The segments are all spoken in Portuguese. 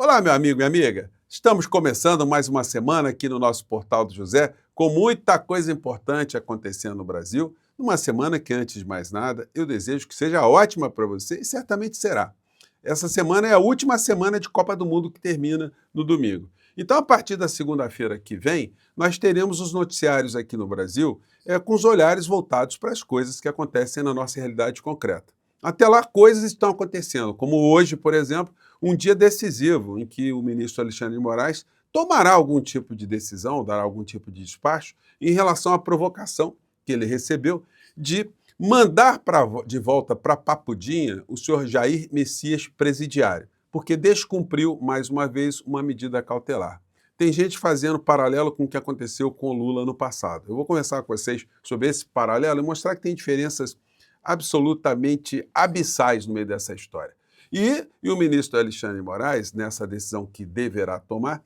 Olá, meu amigo, minha amiga. Estamos começando mais uma semana aqui no nosso Portal do José, com muita coisa importante acontecendo no Brasil. Numa semana que, antes de mais nada, eu desejo que seja ótima para você e certamente será. Essa semana é a última semana de Copa do Mundo que termina no domingo. Então, a partir da segunda-feira que vem, nós teremos os noticiários aqui no Brasil com os olhares voltados para as coisas que acontecem na nossa realidade concreta. Até lá, coisas estão acontecendo, como hoje, por exemplo, um dia decisivo em que o ministro Alexandre de Moraes tomará algum tipo de decisão, dará algum tipo de despacho em relação à provocação que ele recebeu de mandar de volta para Papudinha o senhor Jair Messias presidiário, porque descumpriu, mais uma vez, uma medida cautelar. Tem gente fazendo paralelo com o que aconteceu com o Lula no passado. Eu vou conversar com vocês sobre esse paralelo e mostrar que tem diferenças absolutamente abissais no meio dessa história. E o ministro Alexandre de Moraes, nessa decisão que deverá tomar,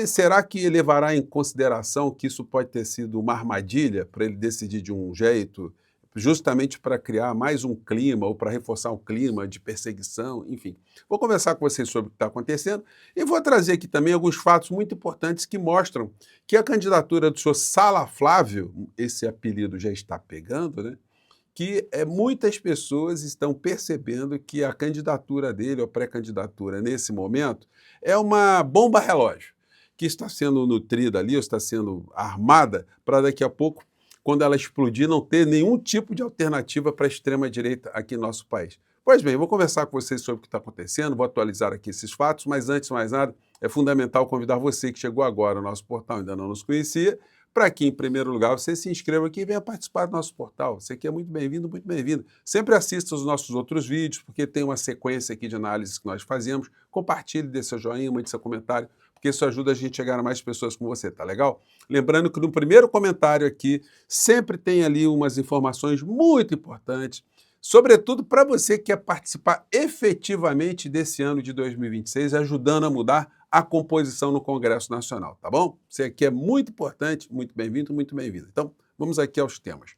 será que levará em consideração que isso pode ter sido uma armadilha para ele decidir de um jeito, justamente para criar mais um clima ou para reforçar um clima de perseguição, enfim. Vou conversar com vocês sobre o que está acontecendo e vou trazer aqui também alguns fatos muito importantes que mostram que a candidatura do senhor Sala Flávio, esse apelido já está pegando, né? Que muitas pessoas estão percebendo que a candidatura dele, ou pré-candidatura nesse momento, é uma bomba relógio, que está sendo nutrida ali, ou está sendo armada, para daqui a pouco, quando ela explodir, não ter nenhum tipo de alternativa para a extrema-direita aqui no nosso país. Pois bem, eu vou conversar com vocês sobre o que está acontecendo, vou atualizar aqui esses fatos, mas antes de mais nada, é fundamental convidar você que chegou agora ao nosso portal, ainda não nos conhecia, para que, em primeiro lugar, você se inscreva aqui e venha participar do nosso portal. Você aqui é muito bem-vindo, muito bem-vindo. Sempre assista os nossos outros vídeos, porque tem uma sequência aqui de análises que nós fazemos. Compartilhe, dê seu joinha, mande seu comentário, porque isso ajuda a gente a chegar a mais pessoas como você, tá legal? Lembrando que no primeiro comentário aqui, sempre tem ali umas informações muito importantes, sobretudo para você que quer participar efetivamente desse ano de 2026, ajudando a mudar a composição no Congresso Nacional, tá bom? Isso aqui é muito importante, muito bem-vindo, muito bem-vindo. Então, vamos aqui aos temas.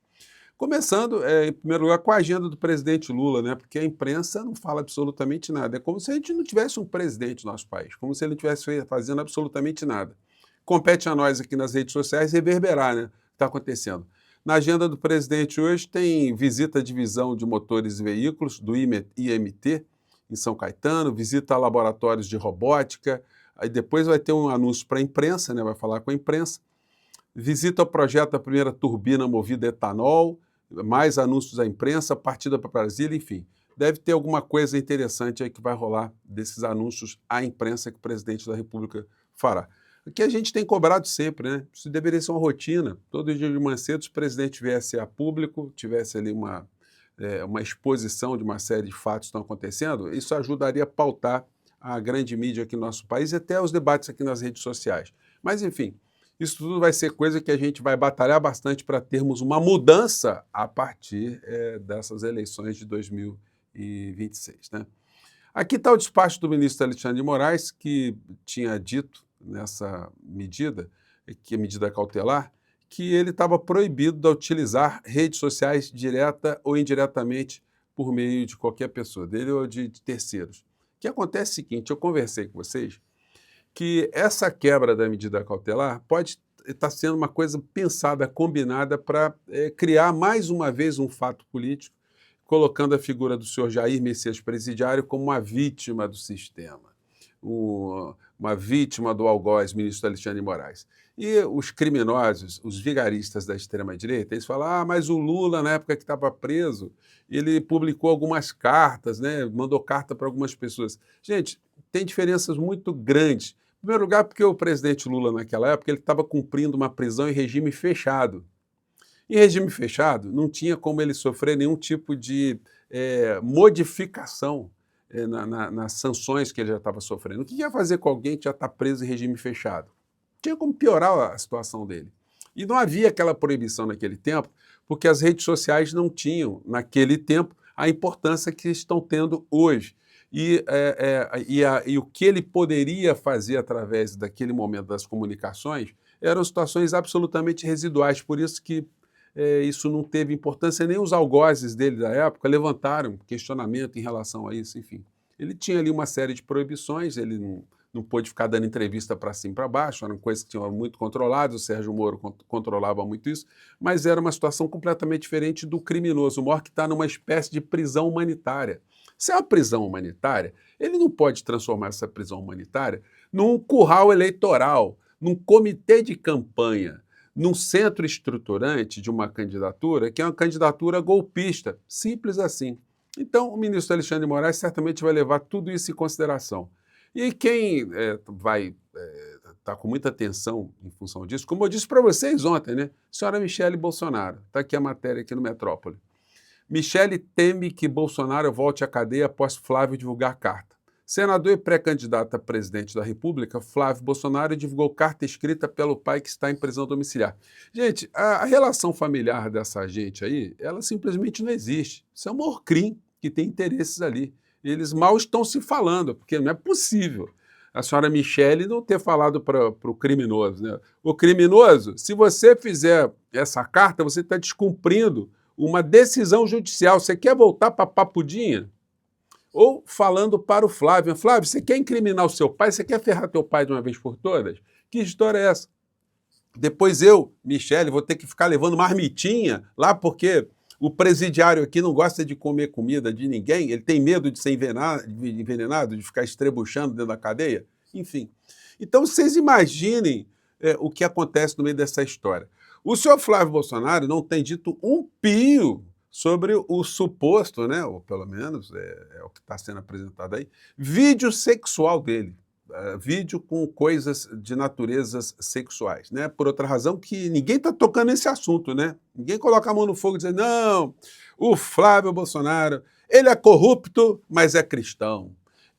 Começando, em primeiro lugar, com a agenda do presidente Lula, né? Porque a imprensa não fala absolutamente nada. É como se a gente não tivesse um presidente no nosso país, como se ele não estivesse fazendo absolutamente nada. Compete a nós aqui nas redes sociais reverberar, né? O que está acontecendo. Na agenda do presidente hoje tem visita à divisão de motores e veículos do IMT, em São Caetano, visita a laboratórios de robótica, aí depois vai ter um anúncio para a imprensa, né? Vai falar com a imprensa, visita ao projeto da primeira turbina movida a etanol, mais anúncios à imprensa, partida para Brasília, enfim. Deve ter alguma coisa interessante aí que vai rolar desses anúncios à imprensa que o presidente da República fará. O que a gente tem cobrado sempre, né? Isso deveria ser uma rotina. Todo dia de manhã cedo, se o presidente viesse a público, tivesse ali uma exposição de uma série de fatos que estão acontecendo, isso ajudaria a pautar a grande mídia aqui no nosso país e até os debates aqui nas redes sociais. Mas, enfim, isso tudo vai ser coisa que a gente vai batalhar bastante para termos uma mudança a partir dessas eleições de 2026, né? Aqui está o despacho do ministro Alexandre de Moraes, que tinha dito nessa medida, que é medida cautelar, que ele estava proibido de utilizar redes sociais direta ou indiretamente por meio de qualquer pessoa, dele ou de terceiros. O que acontece é o seguinte, eu conversei com vocês, que essa quebra da medida cautelar pode estar sendo uma coisa pensada, combinada para criar mais uma vez um fato político, colocando a figura do senhor Jair Messias presidiário como uma vítima do sistema, uma vítima do algoz, ministro Alexandre de Moraes. E os criminosos, os vigaristas da extrema-direita, eles falam, mas o Lula, na época que estava preso, ele publicou algumas cartas, né, mandou carta para algumas pessoas. Gente, tem diferenças muito grandes. Em primeiro lugar, porque o presidente Lula, naquela época, ele estava cumprindo uma prisão em regime fechado. Em regime fechado, não tinha como ele sofrer nenhum tipo de modificação nas sanções que ele já estava sofrendo. O que ia fazer com alguém que já está preso em regime fechado? Tinha como piorar a situação dele. E não havia aquela proibição naquele tempo, porque as redes sociais não tinham, naquele tempo, a importância que estão tendo hoje. E o que ele poderia fazer através daquele momento das comunicações eram situações absolutamente residuais, por isso que isso não teve importância, nem os algozes dele da época levantaram questionamento em relação a isso, enfim. Ele tinha ali uma série de proibições, ele não pôde ficar dando entrevista para cima e para baixo, eram coisas que tinham muito controladas, o Sérgio Moro controlava muito isso, mas era uma situação completamente diferente do criminoso, o maior que está numa espécie de prisão humanitária. Se é uma prisão humanitária, ele não pode transformar essa prisão humanitária num curral eleitoral, num comitê de campanha, num centro estruturante de uma candidatura que é uma candidatura golpista, simples assim. Então, o ministro Alexandre de Moraes certamente vai levar tudo isso em consideração. E quem vai estar com muita atenção em função disso, como eu disse para vocês ontem, né? Senhora Michele Bolsonaro, está aqui a matéria aqui no Metrópole. Michele teme que Bolsonaro volte à cadeia após Flávio divulgar carta. Senador e pré-candidato a presidente da República, Flávio Bolsonaro, divulgou carta escrita pelo pai que está em prisão domiciliar. Gente, a relação familiar dessa gente aí, ela simplesmente não existe. Isso é um morcrim que tem interesses ali. Eles mal estão se falando, porque não é possível a senhora Michele não ter falado para o criminoso, né? O criminoso, se você fizer essa carta, você está descumprindo uma decisão judicial. Você quer voltar para a papudinha? Ou falando para o Flávio, Flávio, você quer incriminar o seu pai? Você quer ferrar teu pai de uma vez por todas? Que história é essa? Depois eu, Michele, vou ter que ficar levando marmitinha lá porque o presidiário aqui não gosta de comer comida de ninguém, ele tem medo de ser envenenado, de ficar estrebuchando dentro da cadeia? Enfim. Então vocês imaginem o que acontece no meio dessa história. O senhor Flávio Bolsonaro não tem dito um pio sobre o suposto, né, ou pelo menos é o que está sendo apresentado aí, vídeo sexual dele. Vídeo com coisas de naturezas sexuais, né? Por outra razão que ninguém está tocando nesse assunto, né? Ninguém coloca a mão no fogo e diz, não, o Flávio Bolsonaro, ele é corrupto, mas é cristão.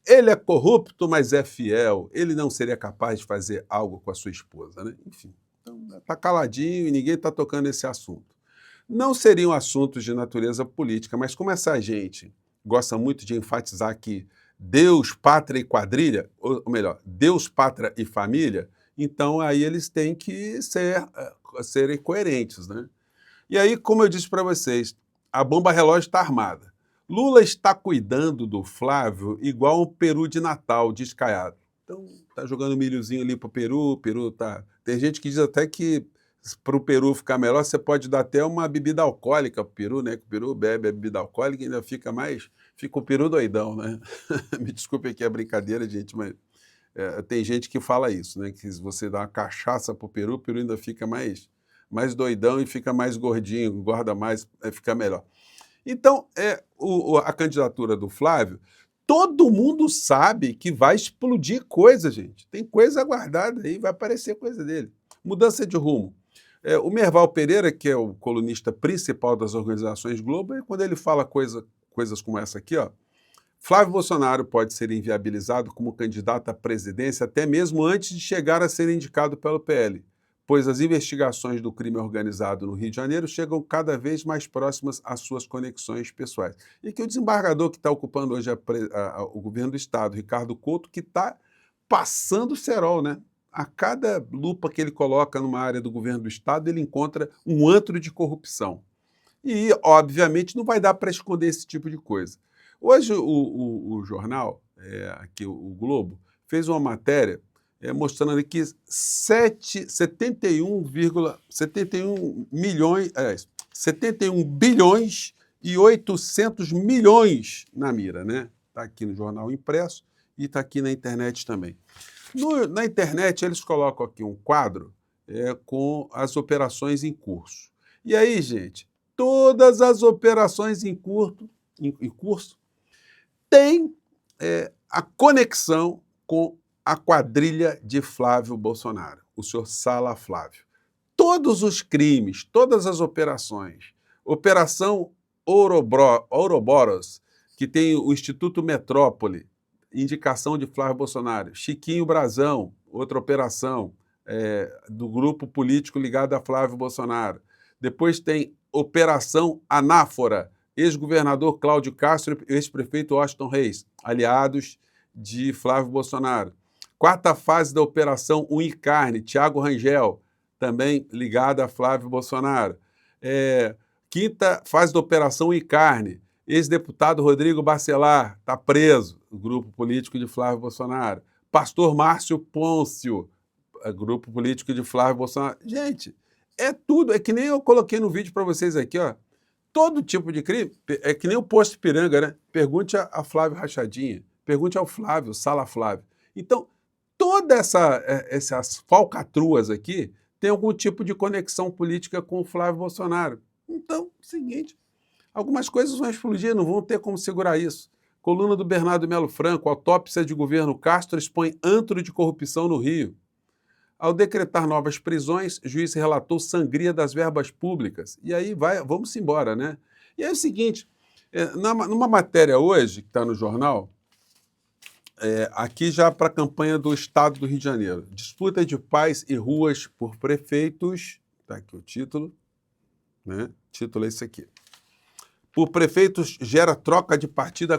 Ele é corrupto, mas é fiel. Ele não seria capaz de fazer algo com a sua esposa, né? Enfim, então está caladinho e ninguém está tocando nesse assunto. Não seriam assuntos de natureza política, mas como essa gente gosta muito de enfatizar que Deus, pátria e quadrilha, ou melhor, Deus, pátria e família, então aí eles têm que serem coerentes, né? E aí, como eu disse para vocês, a bomba relógio está armada. Lula está cuidando do Flávio igual um peru de Natal descaiado. Então, está jogando milhozinho ali para o Peru tá... Tem gente que diz até que para o peru ficar melhor, você pode dar até uma bebida alcoólica para o peru, né? Que o peru bebe a bebida alcoólica e ainda fica o peru doidão, né? Me desculpe aqui a brincadeira, gente, mas tem gente que fala isso, né? Que se você dá uma cachaça para o peru ainda fica mais doidão e fica mais gordinho, engorda mais, fica melhor. Então, a candidatura do Flávio, todo mundo sabe que vai explodir coisa, gente. Tem coisa guardada aí, vai aparecer coisa dele. Mudança de rumo. O Merval Pereira, que é o colunista principal das organizações Globo, quando ele fala coisas como essa aqui, ó, Flávio Bolsonaro pode ser inviabilizado como candidato à presidência até mesmo antes de chegar a ser indicado pelo PL, pois as investigações do crime organizado no Rio de Janeiro chegam cada vez mais próximas às suas conexões pessoais. E que o desembargador que está ocupando hoje o governo do Estado, Ricardo Couto, que está passando cerol, né? A cada lupa que ele coloca numa área do governo do Estado, ele encontra um antro de corrupção. E, obviamente, não vai dar para esconder esse tipo de coisa. Hoje, o jornal, aqui o Globo, fez uma matéria mostrando aqui 71 bilhões e 800 milhões na mira, né? Está aqui no jornal impresso e está aqui na internet também. Na internet, eles colocam aqui um quadro com as operações em curso. E aí, gente, todas as operações em curso têm a conexão com a quadrilha de Flávio Bolsonaro, o senhor Sala Flávio. Todos os crimes, todas as operações, Operação Ouroboros, que tem o Instituto Metrópole, indicação de Flávio Bolsonaro, Chiquinho Brazão, outra operação do grupo político ligado a Flávio Bolsonaro. Depois tem Operação Anáfora, ex-governador Cláudio Castro e ex-prefeito Washington Reis, aliados de Flávio Bolsonaro. Quarta fase da Operação Unicarne, Thiago Rangel, também ligado a Flávio Bolsonaro. Quinta fase da Operação Unicarne, ex-deputado Rodrigo Bacelar está preso, o grupo político de Flávio Bolsonaro. pastor Márcio Pôncio, grupo político de Flávio Bolsonaro. Gente, é tudo, é que nem eu coloquei no vídeo para vocês aqui, ó. Todo tipo de crime, é que nem o posto Ipiranga, né? Pergunte a Flávio Rachadinha, pergunte ao Flávio, Sala Flávio. Então, toda essas falcatruas aqui tem algum tipo de conexão política com o Flávio Bolsonaro. Então, seguinte, algumas coisas vão explodir, não vão ter como segurar isso. Coluna do Bernardo Melo Franco, autópsia de governo Castro expõe antro de corrupção no Rio. Ao decretar novas prisões, juiz relatou sangria das verbas públicas. E aí vamos embora, né? E aí é o seguinte, numa matéria hoje, que está no jornal, aqui já para a campanha do Estado do Rio de Janeiro, disputa de pais e ruas por prefeitos, está aqui o título, né? O título é esse aqui. Por prefeitos gera troca de partido,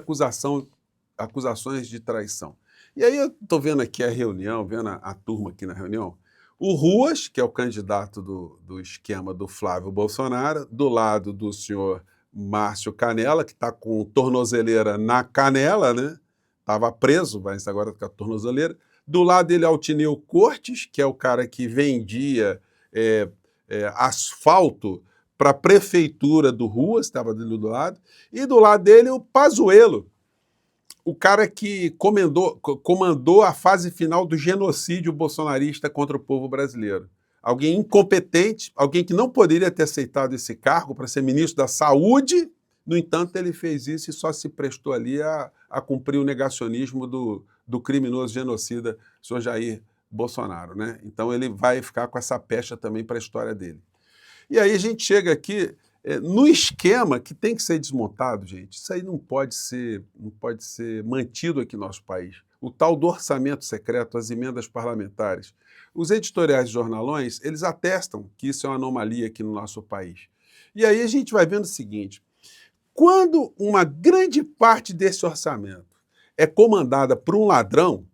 acusações de traição. E aí eu estou vendo aqui a reunião, vendo a turma aqui na reunião, o Ruas, que é o candidato do esquema do Flávio Bolsonaro, do lado do senhor Márcio Canela, que está com tornozeleira na canela, né? Estava preso, mas agora está com a tornozeleira. Do lado dele, Altineu Cortes, que é o cara que vendia asfalto para a prefeitura do Ruas, estava dele do lado. E do lado dele, o Pazuello, o cara que comandou a fase final do genocídio bolsonarista contra o povo brasileiro. Alguém incompetente, alguém que não poderia ter aceitado esse cargo para ser ministro da Saúde, no entanto, ele fez isso e só se prestou ali a cumprir o negacionismo do criminoso genocida, senhor Jair Bolsonaro, né? Então ele vai ficar com essa pecha também para a história dele. E aí a gente chega aqui no esquema que tem que ser desmontado, gente. Isso aí não pode ser mantido aqui no nosso país. O tal do orçamento secreto, as emendas parlamentares. Os editoriais de jornalões, eles atestam que isso é uma anomalia aqui no nosso país. E aí a gente vai vendo o seguinte, quando uma grande parte desse orçamento é comandada por um ladrão,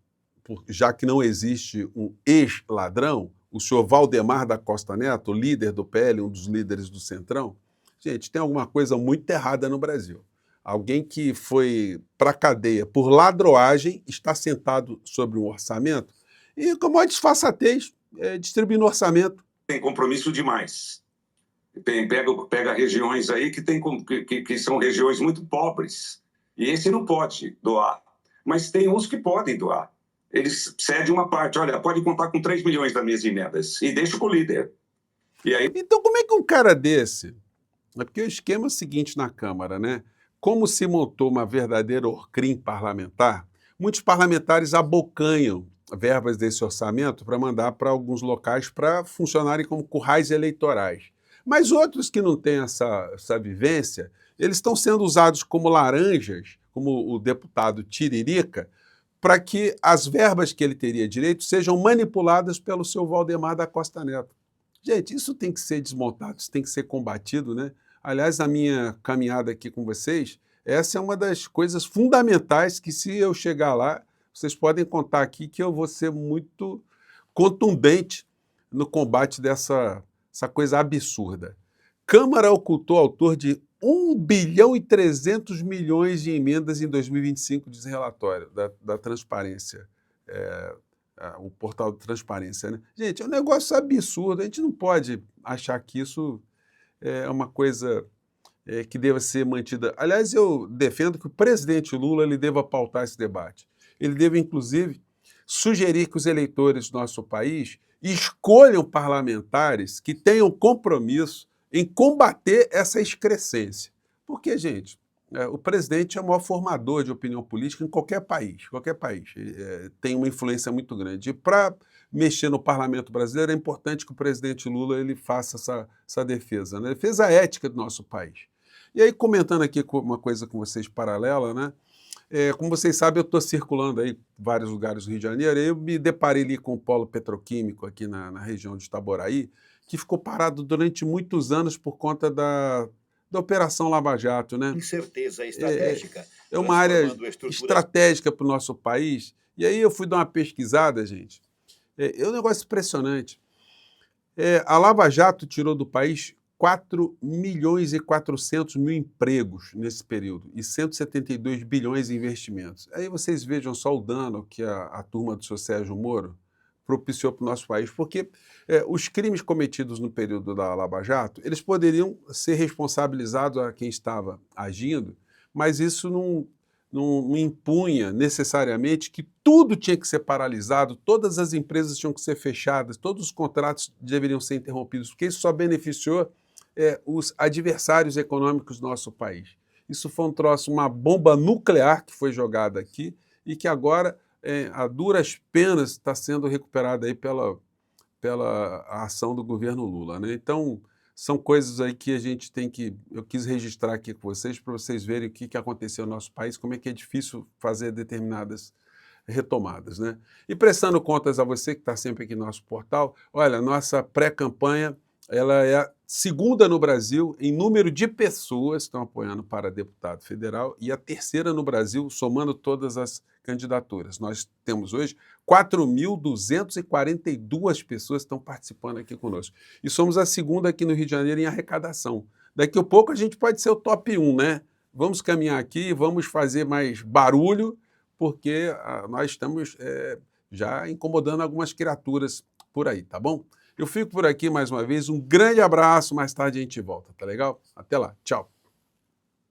já que não existe um ex-ladrão, o senhor Valdemar da Costa Neto, líder do PL, um dos líderes do Centrão, gente, tem alguma coisa muito errada no Brasil. Alguém que foi para a cadeia por ladroagem está sentado sobre um orçamento e, com a maior disfarçatez, distribuindo orçamento. Tem compromisso demais. Pega regiões aí que são regiões muito pobres. E esse não pode doar. Mas tem uns que podem doar. Eles cedem uma parte. Olha, pode contar com 3 milhões das minhas emendas. E deixa com o líder. E aí... Então, como é que um cara desse... É porque o esquema é o seguinte na Câmara, né? Como se montou uma verdadeira orcrim parlamentar, muitos parlamentares abocanham verbas desse orçamento para mandar para alguns locais para funcionarem como currais eleitorais. Mas outros que não têm essa vivência, eles estão sendo usados como laranjas, como o deputado Tiririca, para que as verbas que ele teria direito sejam manipuladas pelo seu Valdemar da Costa Neto. Gente, isso tem que ser desmontado, isso tem que ser combatido, né? Aliás, na minha caminhada aqui com vocês, essa é uma das coisas fundamentais que, se eu chegar lá, vocês podem contar aqui que eu vou ser muito contundente no combate dessa coisa absurda. Câmara ocultou autor de 1 bilhão e 300 milhões de emendas em 2025, diz relatório da Transparência. O portal de Transparência, né? Gente, é um negócio absurdo, a gente não pode achar que isso é uma coisa que deva ser mantida. Aliás, eu defendo que o presidente Lula ele deva pautar esse debate. Ele deve, inclusive, sugerir que os eleitores do nosso país escolham parlamentares que tenham compromisso em combater essa excrescência. Porque, gente, o presidente é o maior formador de opinião política em qualquer país. Tem uma influência muito grande. E para mexer no parlamento brasileiro, é importante que o presidente Lula ele faça essa defesa, né? Defesa ética do nosso país. E aí, comentando aqui uma coisa com vocês paralela, né? Como vocês sabem, eu estou circulando aí em vários lugares do Rio de Janeiro, e eu me deparei ali com o polo petroquímico aqui na região de Itaboraí, que ficou parado durante muitos anos por conta da Operação Lava Jato, né? Incerteza estratégica. É uma área estratégica para o nosso país. E aí eu fui dar uma pesquisada, gente. É um negócio impressionante. A Lava Jato tirou do país 4.400.000 empregos nesse período e 172 bilhões em investimentos. Aí vocês vejam só o dano que a turma do seu Sérgio Moro propiciou para o nosso país, porque os crimes cometidos no período da Lava Jato, eles poderiam ser responsabilizados a quem estava agindo, mas isso não impunha necessariamente que tudo tinha que ser paralisado, todas as empresas tinham que ser fechadas, todos os contratos deveriam ser interrompidos, porque isso só beneficiou os adversários econômicos do nosso país. Isso foi um troço, uma bomba nuclear que foi jogada aqui e que agora, a duras penas, está sendo recuperada aí pela ação do governo Lula, né? Então, são coisas aí que a gente tem que... Eu quis registrar aqui com vocês para vocês verem o que aconteceu no nosso país, como é que é difícil fazer determinadas retomadas, né? E prestando contas a você que está sempre aqui no nosso portal, olha, nossa pré-campanha, ela é a segunda no Brasil em número de pessoas que estão apoiando para deputado federal e a terceira no Brasil, somando todas as candidaturas. Nós temos hoje 4.242 pessoas que estão participando aqui conosco. E somos a segunda aqui no Rio de Janeiro em arrecadação. Daqui a pouco a gente pode ser o top 1, né? Vamos caminhar aqui, vamos fazer mais barulho, porque nós estamos já incomodando algumas criaturas por aí, tá bom? Eu fico por aqui mais uma vez, um grande abraço, mais tarde a gente volta, tá legal? Até lá, tchau!